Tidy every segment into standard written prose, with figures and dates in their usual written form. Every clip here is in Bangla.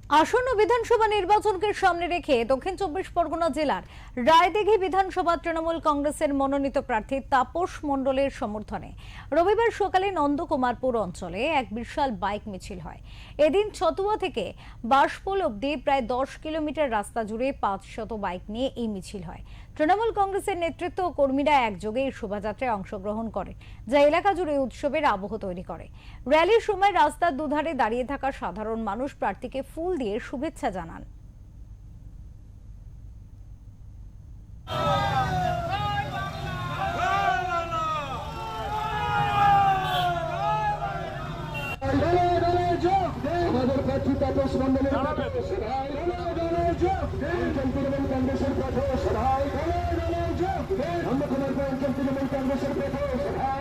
আসন্ন বিধানসভা নির্বাচনকে সামনে রেখে দক্ষিণ চব্বিশ পরগনা জেলার রায়দিঘি বিধানসভা তৃণমূল কংগ্রেসের মনোনীত প্রার্থী তাপস মণ্ডলের সমর্থনে রবিবার সকালে নন্দকুমারপুর অঞ্চলে এক বিশাল বাইক মিছিল হয়। এদিন ছতুয়া থেকে বাঁশপোল অবধি প্রায় 10 কিলোমিটার রাস্তা জুড়ে 500 বাইক নিয়ে এই মিছিল হয়। তৃণমূল কংগ্রেসের নেতৃত্ব ও কর্মীরা একযোগে এই শোভাযাত্রায় অংশগ্রহণ করেন, যা এলাকা জুড়ে উৎসবের আবহ তৈরি করে। র্যালির সময় রাস্তার দুধারে দাঁড়িয়ে থাকা সাধারণ মানুষ প্রার্থীকে ফুল দিয়ে শুভেচ্ছা জানান। আমাদের প্রার্থী তাপস মণ্ডলের তৃণমূল কংগ্রেসের প্রার্থী সভায় তৃণমূল কংগ্রেসের প্রার্থী সভায়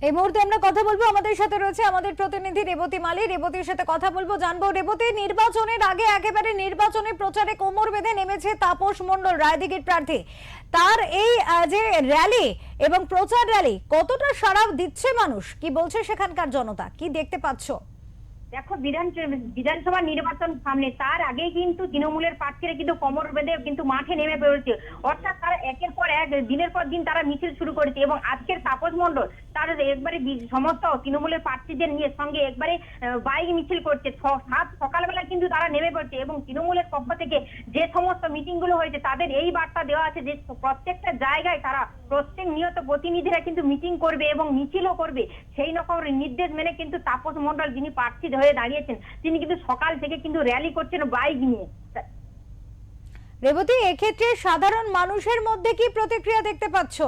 এই মুহূর্তে আমরা কথা বলবো, আমাদের সাথে রয়েছে আমাদের প্রতিনিধি রেবতী মালি। রেবতীর সাথে কথা বলবো, জানবো রেবতী, নির্বাচনের আগে একেবারে নির্বাচনী প্রচারে কোমর বেঁধে নেমেছে তাপস মণ্ডল, রায়দিঘির প্রার্থী। তার এই যে র্যালি এবং প্রচার র্যালি, কতটা সাড়া দিচ্ছে মানুষ, কি বলছে সেখানকার জনতা, কি দেখতে পাচ্ছ? দেখো, বিধানসভা নির্বাচন সামনে, তার আগে কিন্তু তৃণমূলের প্রার্থীরা কিন্তু কোমর বেঁধে কিন্তু মাঠে নেমে পড়েছে। অর্থাৎ তারা একের পর এক দিনের পর দিন তারা মিছিল শুরু করেছে এবং আজকের তাপস মণ্ডল তার একবারে সমস্ত তৃণমূলের প্রার্থীদের নিয়ে সঙ্গে একবারে বাইক মিছিল করছে। সকালবেলা কিন্তু তারা নেমে পড়ছে এবং তৃণমূলের পক্ষ থেকে যে সমস্ত মিটিং গুলো হয়েছে তাদের এই বার্তা দেওয়া আছে যে প্রত্যেকটা জায়গায় তারা প্রত্যেক নিয়ত প্রতিনিধিরা কিন্তু মিটিং করবে এবং মিছিলও করবে। সেই রকম নির্দেশ মেনে কিন্তু তাপস মণ্ডল, যিনি প্রার্থী হয়ে দাঁড়িয়েছেন, তিনি কিন্তু সকাল থেকে কিন্তু র্যালি করছেন বাইক নিয়ে। রেবতী, এক্ষেত্রে সাধারণ মানুষের মধ্যে কি প্রতিক্রিয়া দেখতে পাচ্ছ?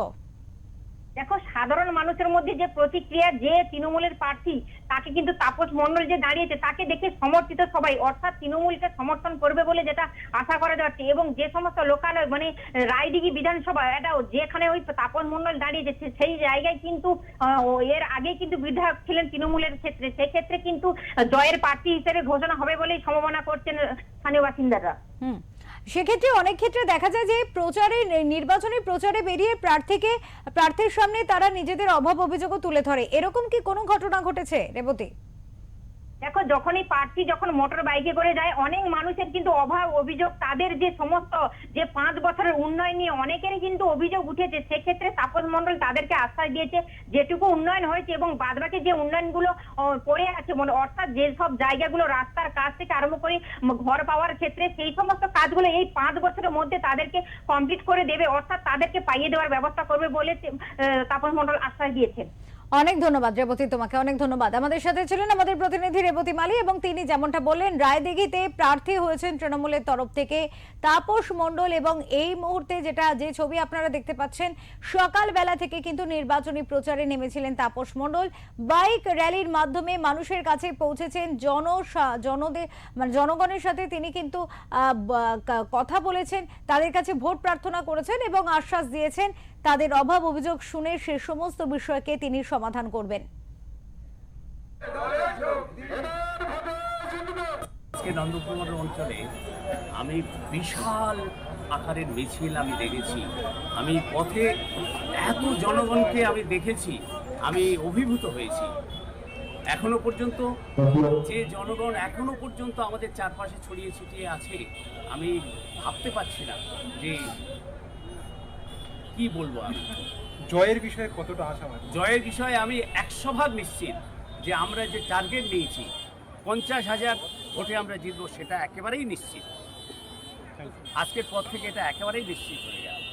দেখো, সাধারণ মানুষের মধ্যে যে প্রতিক্রিয়া, যে তৃণমূলের প্রার্থী তাকে কিন্তু তাপস মণ্ডল যে দাঁড়িয়েছে তাকে দেখে সমর্থিত সবাই, অর্থাৎ তৃণমূলকে সমর্থন করবে বলে যেটা আশা করা যাচ্ছে। এবং যে সমস্ত লোকাল মানে রায়দিঘি বিধানসভা, এটা যেখানে ওই তাপস মণ্ডল দাঁড়িয়েছে সেই জায়গায় কিন্তু এর আগে কিন্তু বিধায়ক ছিলেন তৃণমূলের ক্ষেত্রে, সেক্ষেত্রে কিন্তু জয়ের প্রার্থী হিসেবে ঘোষণা হবে বলেই সম্ভাবনা করছেন স্থানীয় বাসিন্দারা। সেক্ষেত্রে অনেক ক্ষেত্রে দেখা যায় যে প্রচারে, নির্বাচনী প্রচারে বেরিয়ে প্রার্থীর সামনে তারা নিজেদের অভাব অভিযোগও তুলে ধরে, এরকম কি কোনো ঘটনা ঘটেছে রেবতী? দেখো, যখনই প্রার্থী যখন মোটর বাইকে করে যায়, অনেক মানুষের কিন্তু অভাব অভিযোগ, তাদের যে সমস্ত যে 5 বছরের উন্নয়ন নিয়ে অনেকেরই কিন্তু অভিযোগ উঠেছে। সেক্ষেত্রে তাপস মণ্ডল তাদেরকে আশ্বাস দিয়েছে যেটুকু উন্নয়ন হয়েছে এবং বাদবাকি যে উন্নয়নগুলো পড়ে আছে, অর্থাৎ যে সব জায়গাগুলো রাস্তার কাজ থেকে আরম্ভ করে ঘর পাওয়ার ক্ষেত্রে, সেই সমস্ত কাজগুলো এই 5 বছরের মধ্যে তাদেরকে কমপ্লিট করে দেবে, অর্থাৎ তাদেরকে পাইয়ে দেওয়ার ব্যবস্থা করবে বলে তাপস মণ্ডল আশ্বাস দিয়েছেন। অনেক ধন্যবাদ রেবতী, তোমাকে অনেক ধন্যবাদ। আমাদের সাথে ছিলেন আমাদের প্রতিনিধি রেবতী মালি এবং তিনি যেমনটা বললেন, রায়দিঘিতে প্রার্থী হয়েছেন তৃণমূলের তরফ থেকে তাপস মণ্ডল। এবং এই মুহূর্তে যে ছবি আপনারা দেখতে পাচ্ছেন, সকালবেলা থেকে কিন্তু নির্বাচনী প্রচারে নেমেছিলেন তাপস মণ্ডল। বাইক র্যালির মাধ্যমে মানুষের কাছে পৌঁছেছেন, জনগণের সাথে তিনি কিন্তু কথা বলেছেন, তাদের কাছে ভোট প্রার্থনা করেছেন এবং আশ্বাস দিয়েছেন তাদের অভাব অভিযোগ শুনে সে সমস্ত বিষয়কে তিনি সমাধান করবেন। নন্দকুমার অঞ্চলে আমি বিশাল আকারের মিছিল আমি দেখেছি, আমি পথে এত জনগণকে আমি দেখেছি, আমি অভিভূত হয়েছি। এখনো পর্যন্ত যে জনগণ এখনো পর্যন্ত আমাদের চারপাশে ছড়িয়ে ছিটিয়ে আছে, আমি ভাবতে পারছি না যে কি বলবো। আমি জয়ের বিষয়ে কতটা আশাবাদী? জয়ের বিষয়ে আমি 100% নিশ্চিত যে আমরা যে টার্গেট নিয়েছি 50,000 ভোটে আমরা জিতবো, সেটা একেবারেই নিশ্চিত। আজকের পর থেকে এটা একেবারেই নিশ্চিত হয়ে যাবে।